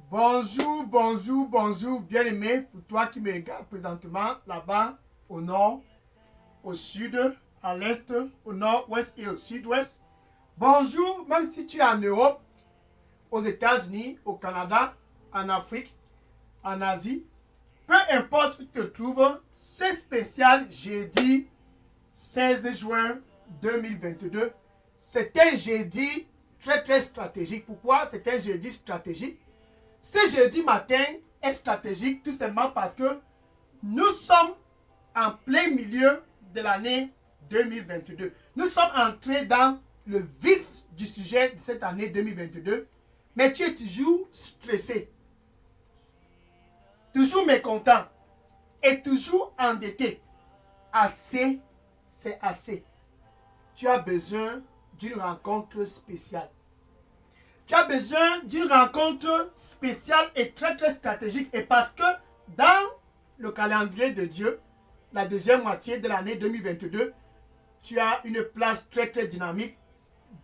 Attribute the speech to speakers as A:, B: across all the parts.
A: Bonjour, bonjour, bonjour, bien-aimé, pour toi qui me regardes présentement là-bas, au nord, au sud, à l'est, au nord-ouest et au sud-ouest. Bonjour, même si tu es en Europe, aux États-Unis, au Canada, en Afrique, en Asie, peu importe où tu te trouves, c'est spécial jeudi 16 juin 2022. C'est un jeudi très stratégique. Pourquoi c'est un jeudi stratégique? Ce jeudi matin est stratégique tout simplement parce que nous sommes en plein milieu de l'année 2022. Nous sommes entrés dans le vif du sujet de cette année 2022, mais tu es toujours stressé, toujours mécontent et toujours endetté. Assez, c'est assez. Tu as besoin d'une rencontre spéciale. Tu as besoin d'une rencontre spéciale et très stratégique. Et parce que dans le calendrier de Dieu, la deuxième moitié de l'année 2022, tu as une place très dynamique.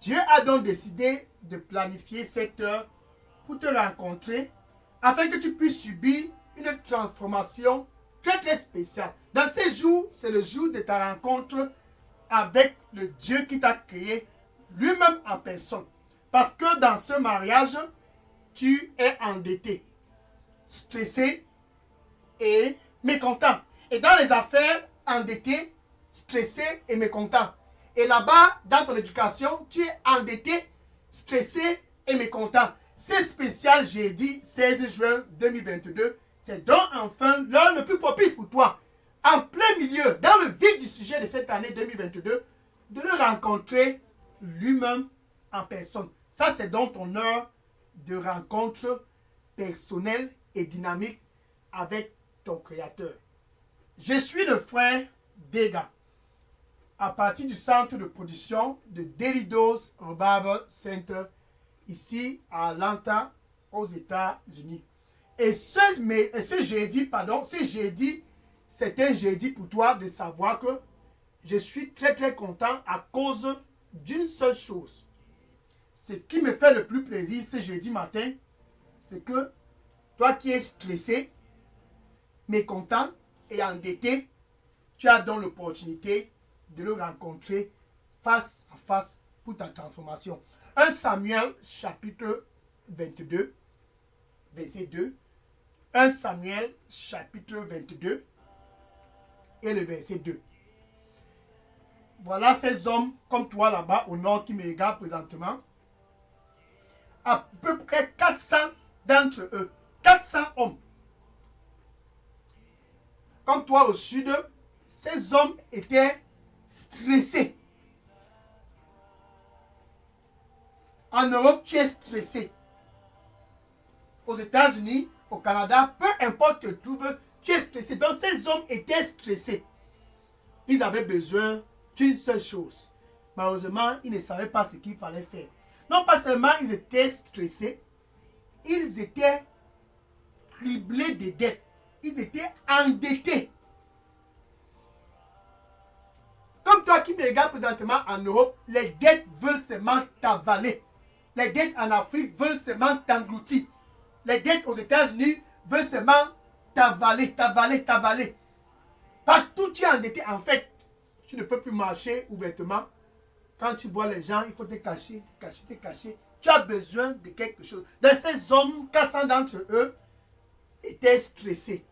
A: Dieu a donc décidé de planifier cette heure pour te rencontrer afin que tu puisses subir une transformation très spéciale. Dans ces jours, c'est le jour de ta rencontre avec le Dieu qui t'a créé lui-même en personne. Parce que dans ce mariage, tu es endetté, stressé et mécontent. Et dans les affaires, endetté, stressé et mécontent. Et là-bas, dans ton éducation, tu es endetté, stressé et mécontent. C'est spécial jeudi 16 juin 2022. C'est donc enfin l'heure le plus propice pour toi, en plein milieu, dans le vif du sujet de cette année 2022, de le rencontrer lui-même en personne. Ça, c'est donc ton heure de rencontre personnelle et dynamique avec ton Créateur. Je suis le frère Dega, à partir du centre de production de Daily Dose Revival Center, ici à Atlanta, aux États-Unis. Et ce jeudi, c'est un jeudi pour toi de savoir que je suis très content à cause d'une seule chose. Ce qui me fait le plus plaisir ce jeudi matin, c'est que toi qui es stressé, mécontent et endetté, tu as donc l'opportunité de le rencontrer face à face pour ta transformation. 1 Samuel chapitre 22, verset 2. 1 Samuel chapitre 22 et le verset 2. Voilà ces hommes comme toi là-bas au nord qui me regardent présentement. À peu près 400 d'entre eux. 400 hommes. Comme toi au sud, ces hommes étaient stressés. En Europe, tu es stressé. Aux États-Unis, au Canada, peu importe où tu te trouves, tu es stressé. Donc ces hommes étaient stressés. Ils avaient besoin d'une seule chose. Malheureusement, ils ne savaient pas ce qu'il fallait faire. Non pas seulement ils étaient stressés, ils étaient criblés de dettes. Ils étaient endettés. Comme toi qui me regardes présentement en Europe, les dettes veulent seulement t'avaler. Les dettes en Afrique veulent seulement t'engloutir. Les dettes aux États-Unis veulent seulement t'avaler. Partout tu es endetté. En fait, tu ne peux plus marcher ouvertement. Quand tu vois les gens, il faut te cacher. Tu as besoin de quelque chose. Donc ces hommes, 400 d'entre eux, étaient stressés,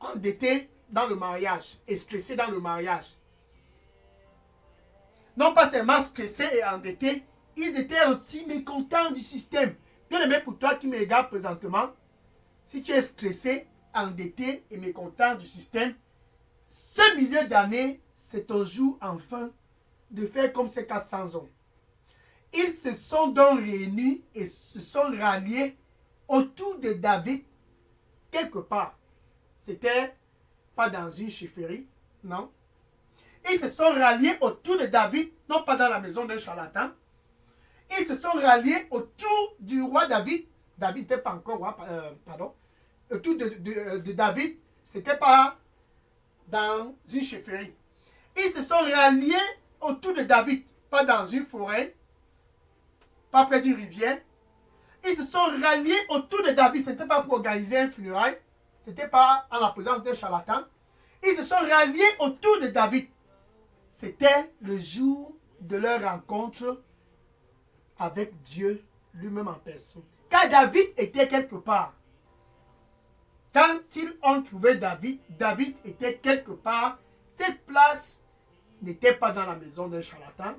A: endettés dans le mariage et stressés dans le mariage. Non pas seulement stressés et endettés, ils étaient aussi mécontents du système. Bien aimé pour toi qui me regarde présentement, si tu es stressé, endetté et mécontent du système, ce milieu d'année, c'est ton jour enfin de faire comme ces 400 hommes. Ils se sont donc réunis et se sont ralliés autour de David quelque part. C'était pas dans une chefferie, non. Ils se sont ralliés autour de David, non pas dans la maison d'un charlatan. Ils se sont ralliés autour du roi David. David n'était pas encore roi, autour de David, c'était pas dans une chefferie. Ils se sont ralliés autour de David, pas dans une forêt, pas près d'une rivière. ils se sont ralliés autour de David. Ce n'était pas pour organiser un funérail. Ce n'était pas en la présence d'un charlatan. Ils se sont ralliés autour de David. C'était le jour de leur rencontre avec Dieu lui-même en personne. Car David était quelque part. Quand ils ont trouvé David, David était quelque part. Cette place n'était pas dans la maison d'un charlatan.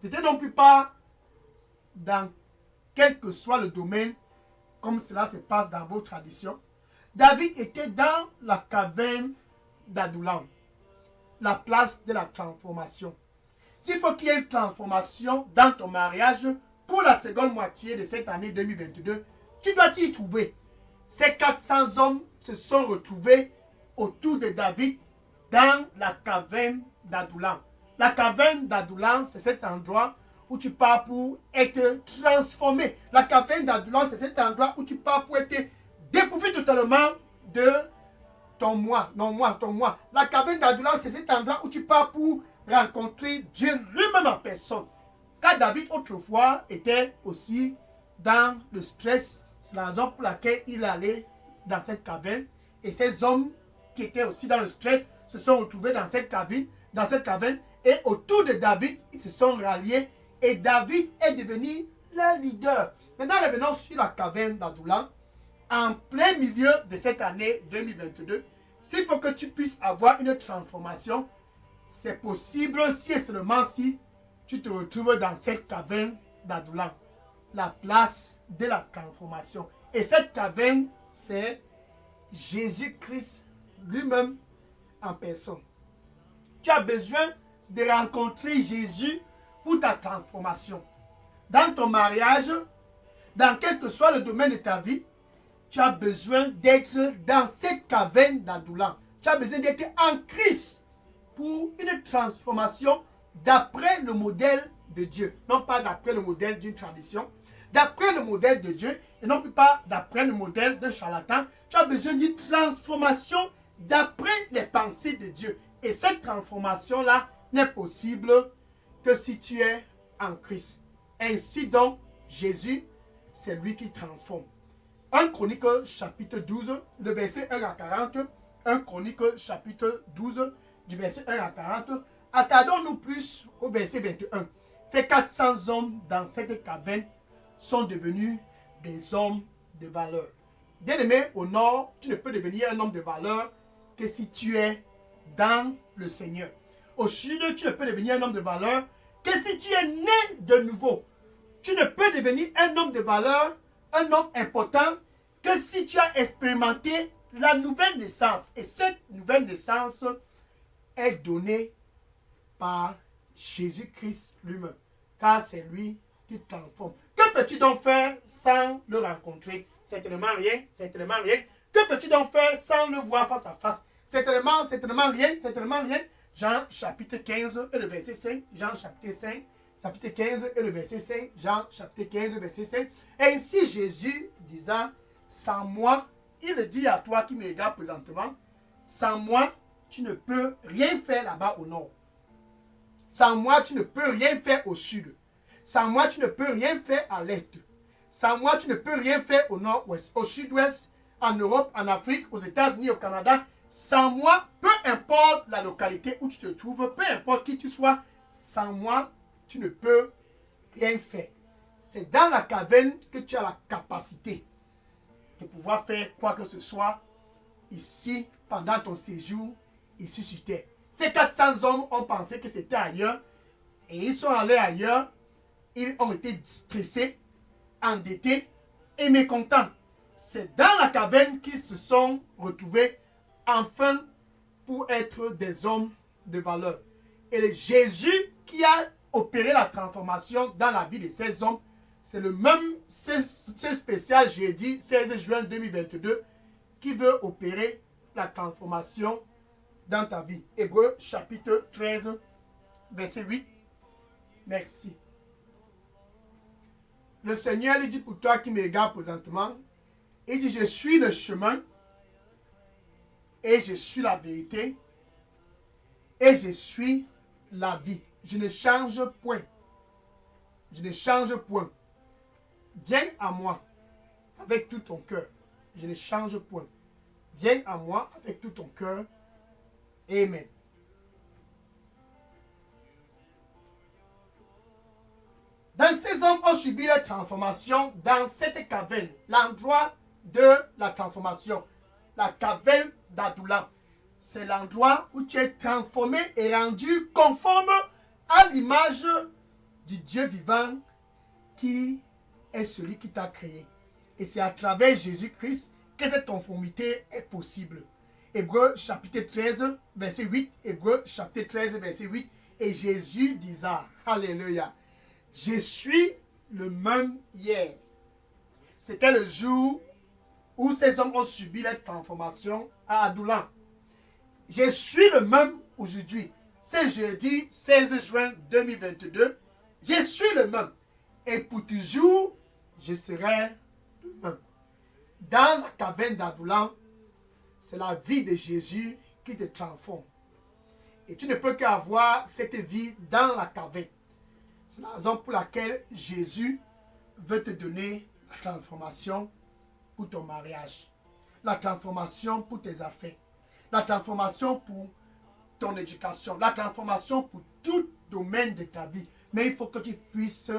A: C'était non plus pas dans quel que soit le domaine, comme cela se passe dans vos traditions. David était dans la caverne d'Adullam, la place de la transformation. S'il faut qu'il y ait une transformation dans ton mariage pour la seconde moitié de cette année 2022, tu dois t'y trouver. Ces 400 hommes se sont retrouvés autour de David dans la caverne d'Adullam. La caverne d'Adullam, c'est cet endroit où tu pars pour être transformé. La caverne d'Adullam, c'est cet endroit où tu pars pour être dépourvu totalement de ton moi. Ton moi. La caverne d'Adullam, c'est cet endroit où tu pars pour rencontrer Dieu lui-même en personne. Car David, autrefois, était aussi dans le stress. C'est la raison pour laquelle il allait dans cette caverne. Et ces hommes qui étaient aussi dans le stress se sont retrouvés dans cette caverne. Et autour de David, ils se sont ralliés. Et David est devenu leur leader. Maintenant, revenons sur la caverne d'Adullam. En plein milieu de cette année 2022, s'il faut que tu puisses avoir une transformation, c'est possible si et seulement si tu te retrouves dans cette caverne d'Adullam, la place de la transformation. Et cette caverne, c'est Jésus-Christ lui-même en personne. Tu as besoin de rencontrer Jésus pour ta transformation. Dans ton mariage, dans quel que soit le domaine de ta vie, tu as besoin d'être dans cette caverne d'Adullam. Tu as besoin d'être en Christ pour une transformation d'après le modèle de Dieu. Non pas d'après le modèle d'une tradition, d'après le modèle de Dieu et non plus pas d'après le modèle d'un charlatan. Tu as besoin d'une transformation d'après les pensées de Dieu. Et cette transformation-là n'est possible que si tu es en Christ. Ainsi donc, Jésus, c'est lui qui transforme. 1 Chronique chapitre 12, le verset 1 à 40. 1 Chronique chapitre 12, du verset 1 à 40. Attardons-nous plus au verset 21. Ces 400 hommes dans cette caverne sont devenus des hommes de valeur. Bien-aimé, au nord, tu ne peux devenir un homme de valeur que si tu es dans le Seigneur. Au sud, tu ne peux devenir un homme de valeur que si tu es né de nouveau. Tu ne peux devenir un homme de valeur, un homme important, que si tu as expérimenté la nouvelle naissance. Et cette nouvelle naissance est donnée par Jésus-Christ lui-même. Car c'est lui qui transforme. Que peux-tu donc faire sans le rencontrer? Certainement rien, certainement rien. Que peux-tu donc faire sans le voir face à face? Certainement rien. Jean chapitre 15 et le verset 5. Jean chapitre 5, chapitre 15 et le verset 5. Jean chapitre 15, verset 5. Ainsi Jésus disant, sans moi, il dit à toi qui me regarde présentement, sans moi, tu ne peux rien faire là-bas au nord. Sans moi, tu ne peux rien faire au sud. Sans moi, tu ne peux rien faire à l'est. Sans moi, tu ne peux rien faire au nord-ouest, au sud-ouest, en Europe, en Afrique, aux États-Unis, au Canada. Sans moi, peu importe la localité où tu te trouves, peu importe qui tu sois, sans moi, tu ne peux rien faire. C'est dans la caverne que tu as la capacité de pouvoir faire quoi que ce soit ici, pendant ton séjour, ici sur terre. Ces 400 hommes ont pensé que c'était ailleurs et ils sont allés ailleurs. Ils ont été stressés, endettés et mécontents. C'est dans la caverne qu'ils se sont retrouvés enfin pour être des hommes de valeur. Et Jésus qui a opéré la transformation dans la vie de ces hommes, c'est le même, c'est spécial jeudi 16 juin 2022 qui veut opérer la transformation dans ta vie. Hébreux chapitre 13, verset 8. Merci. Le Seigneur lui dit pour toi qui me regarde présentement, il dit je suis le chemin et je suis la vérité et je suis la vie. Je ne change point. Je ne change point. Viens à moi avec tout ton cœur. Je ne change point. Viens à moi avec tout ton cœur. Amen. Dans ces hommes ont subi la transformation dans cette caverne, l'endroit de la transformation, la caverne d'Adullam. C'est l'endroit où tu es transformé et rendu conforme à l'image du Dieu vivant qui est celui qui t'a créé. Et c'est à travers Jésus-Christ que cette conformité est possible. Hébreux chapitre 13, verset 8. Hébreux chapitre 13, verset 8. Et Jésus disait, alléluia, je suis le même hier. C'était le jour où ces hommes ont subi la transformation à Adullam. Je suis le même aujourd'hui. C'est jeudi 16 juin 2022. Je suis le même. Et pour toujours, je serai le même. Dans la caverne d'Adullam, c'est la vie de Jésus qui te transforme. Et tu ne peux qu'avoir cette vie dans la caverne. C'est la raison pour laquelle Jésus veut te donner la transformation pour ton mariage, la transformation pour tes affaires, la transformation pour ton éducation, la transformation pour tout domaine de ta vie. Mais il faut que tu puisses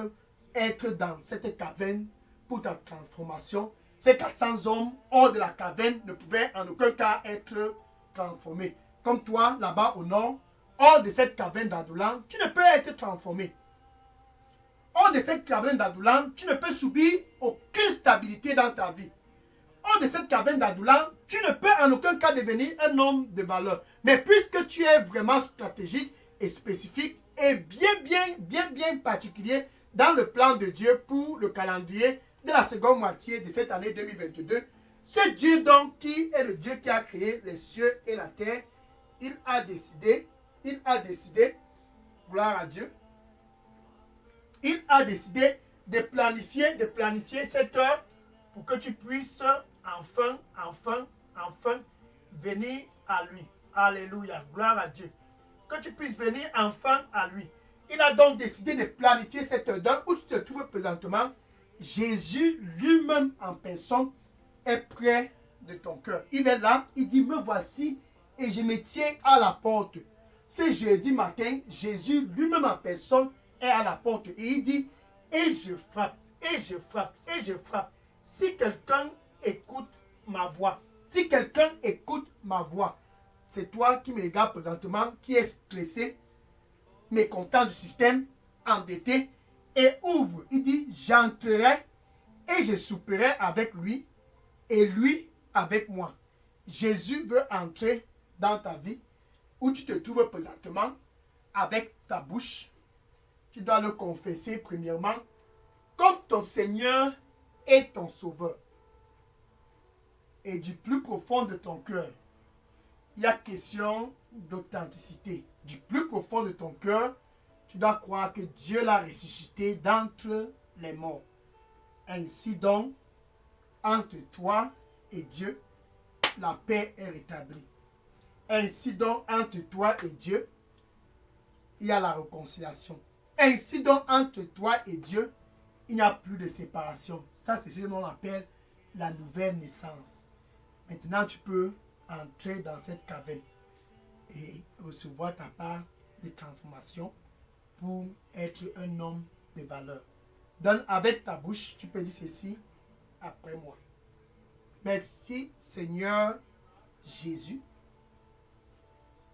A: être dans cette caverne pour ta transformation. Ces 400 hommes hors de la caverne ne pouvaient en aucun cas être transformés. Comme toi, là-bas au nord, hors de cette caverne d'Adullam, tu ne peux être transformé. Hors de cette caverne d'Adullam, tu ne peux subir aucune stabilité dans ta vie. Hors de cette caverne d'Adullam, tu ne peux en aucun cas devenir un homme de valeur. Mais puisque tu es vraiment stratégique et spécifique et bien particulier dans le plan de Dieu pour le calendrier de la seconde moitié de cette année 2022, ce Dieu donc qui est le Dieu qui a créé les cieux et la terre, il a décidé, gloire à Dieu, il a décidé de planifier cette heure pour que tu puisses enfin venir à lui. Alléluia, gloire à Dieu. Que tu puisses venir enfin à lui. Il a donc décidé de planifier cette heure où tu te trouves présentement. Jésus lui-même en personne est près de ton cœur. Il est là, il dit, me voici et je me tiens à la porte. Ce jeudi matin, Jésus lui-même en personne est à la porte et il dit, et je frappe, et je frappe, et je frappe. Si quelqu'un écoute ma voix, c'est toi qui me regardes présentement, qui est stressé, mécontent du système, endetté, et ouvre. Il dit, j'entrerai et je souperai avec lui et lui avec moi. Jésus veut entrer dans ta vie où tu te trouves présentement avec ta bouche. Tu dois le confesser premièrement comme ton Seigneur et ton Sauveur. Et du plus profond de ton cœur, il y a question d'authenticité. Du plus profond de ton cœur, tu dois croire que Dieu l'a ressuscité d'entre les morts. Ainsi donc, entre toi et Dieu, la paix est rétablie. Ainsi donc, entre toi et Dieu, il y a la réconciliation. Ainsi donc, entre toi et Dieu, il n'y a plus de séparation. Ça, c'est ce que l'on appelle la nouvelle naissance. Maintenant, tu peux entrer dans cette caverne et recevoir ta part de transformation pour être un homme de valeur. Donc, avec ta bouche, tu peux dire ceci après moi. Merci, Seigneur Jésus.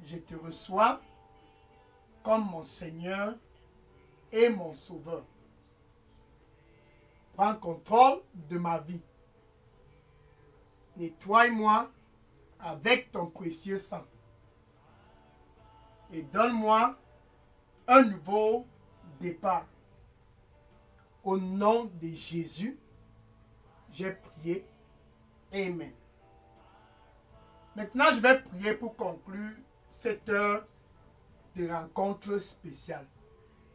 A: Je te reçois comme mon Seigneur et mon Sauveur. Prends contrôle de ma vie. Nettoie-moi avec ton précieux sang. Et donne-moi un nouveau départ. Au nom de Jésus, j'ai prié. Amen. Maintenant, je vais prier pour conclure cette heure de rencontre spéciale.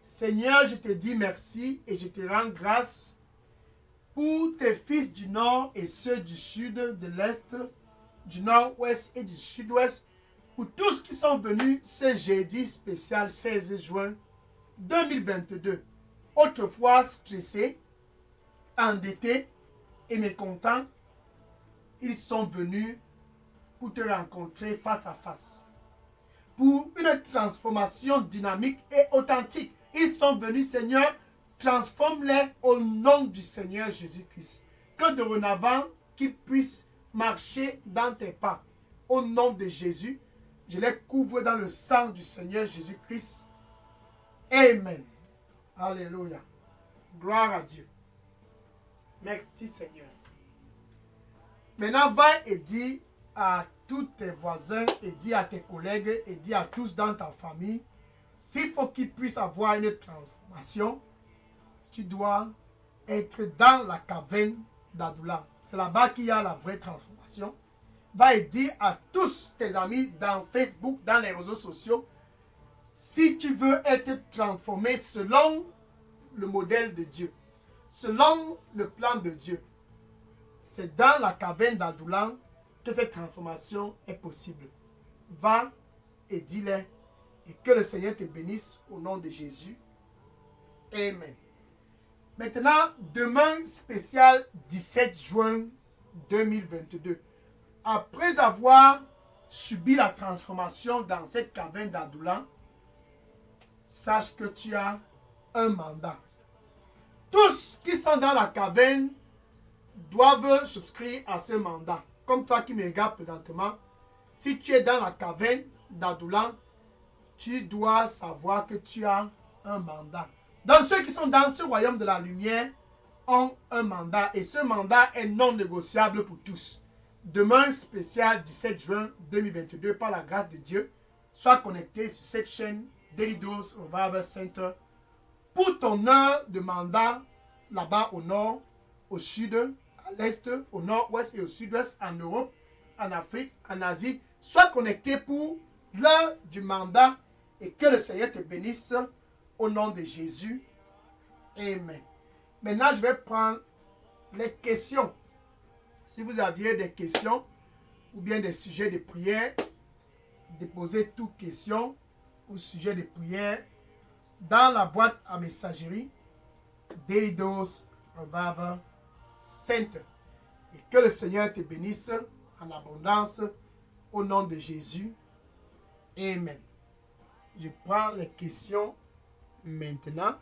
A: Seigneur, je te dis merci et je te rends grâce pour tes fils du nord et ceux du sud, de l'est, du nord-ouest et du sud-ouest, pour tous qui sont venus ce jeudi spécial 16 juin 2022. Autrefois stressés, endettés et mécontents, ils sont venus pour te rencontrer face à face. Pour une transformation dynamique et authentique. Ils sont venus, Seigneur, transforme-les au nom du Seigneur Jésus-Christ. Que dorénavant, qu'ils puissent marcher dans tes pas. Au nom de Jésus, je les couvre dans le sang du Seigneur Jésus-Christ. Amen. Alléluia. Gloire à Dieu. Merci Seigneur. Maintenant, va et dis à tous tes voisins, et dis à tes collègues, et dis à tous dans ta famille, s'il faut qu'ils puissent avoir une transformation, tu dois être dans la caverne d'Adullam. C'est là-bas qu'il y a la vraie transformation. Va et dis à tous tes amis dans Facebook, dans les réseaux sociaux, si tu veux être transformé selon le modèle de Dieu, selon le plan de Dieu, c'est dans la caverne d'Adullam que cette transformation est possible. Va et dis-les et que le Seigneur te bénisse au nom de Jésus. Amen. Maintenant, demain spécial 17 juin 2022. Après avoir subi la transformation dans cette caverne d'Adullam, sache que tu as un mandat. Tous qui sont dans la caverne doivent souscrire à ce mandat. Comme toi qui me regardes présentement, si tu es dans la caverne d'Adullam, tu dois savoir que tu as un mandat. Donc ceux qui sont dans ce royaume de la lumière ont un mandat et ce mandat est non négociable pour tous. Demain spécial 17 juin 2022, par la grâce de Dieu, sois connecté sur cette chaîne Daily Dose Revival Center pour ton heure de mandat là-bas au nord, au sud, à l'est, au nord-ouest et au sud-ouest, en Europe, en Afrique, en Asie. Sois connecté pour l'heure du mandat et que le Seigneur te bénisse au nom de Jésus. Amen. Maintenant, je vais prendre les questions. Si vous aviez des questions ou bien des sujets de prière, déposez toutes questions ou sujets de prière dans la boîte à messagerie Daily Dose Revival Center. Et que le Seigneur te bénisse en abondance au nom de Jésus. Amen. Je prends les questions maintenant.